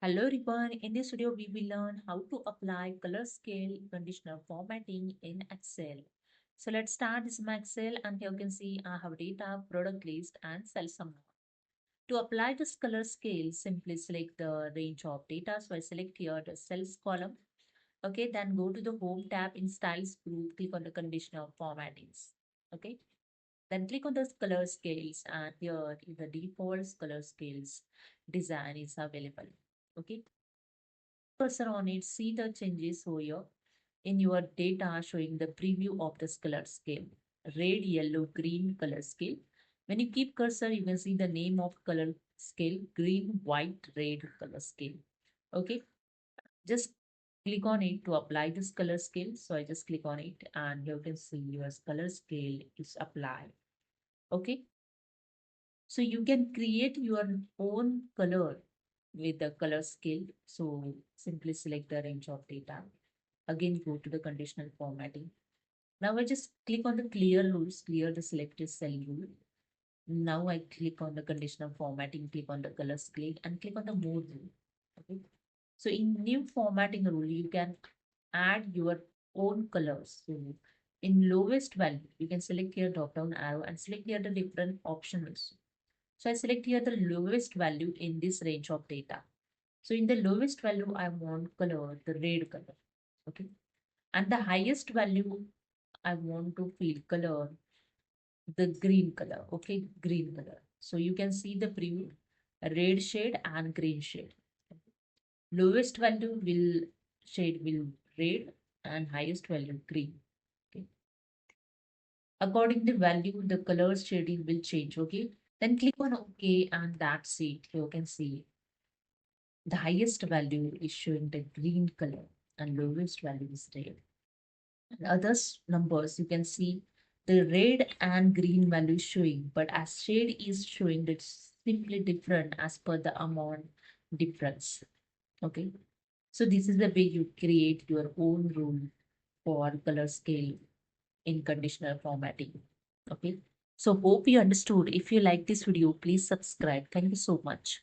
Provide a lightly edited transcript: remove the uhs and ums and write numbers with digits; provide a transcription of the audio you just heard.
Hello everyone, in this video we will learn how to apply color scale conditional formatting in Excel. So let's start this in my Excel, and here you can see I have data, product list and cell summary. To apply this color scale, simply select the range of data. So I select here the cells column. Okay, then go to the home tab in styles group, click on the conditional formattings. Okay, then click on the color scales, and here in the default color scales design is available. Okay, cursor on it, see the changes here in your data showing the preview of this color scale. Red, yellow, green color scale. When you keep cursor, you can see the name of color scale, green, white, red color scale. Okay, just click on it to apply this color scale. So I just click on it and you can see your color scale is applied. Okay, so you can create your own color with the color scale. So simply select the range of data. Again, go to the conditional formatting. Now I just click on the clear rules, clear the selected cell rule. Now I click on the conditional formatting, click on the color scale and click on the mode rule. Okay. So in new formatting rule, you can add your own colors. So in lowest value, you can select here drop down arrow and select here the different options. So I select here the lowest value in this range of data. So in the lowest value, I want color, the red color. Okay. And the highest value, I want to fill color, the green color. Okay. Green color. So you can see the preview, red shade and green shade. Lowest value will shade will red and highest value green. Okay. According to value, the color shading will change. Okay. Then click on OK and that's it. You can see the highest value is showing the green color and lowest value is red. And others numbers you can see the red and green value is showing, but as shade is showing it's simply different as per the amount difference. Okay. So this is the way you create your own rule for color scale in conditional formatting. Okay. So hope you understood. If you like this video, please subscribe. Thank you so much.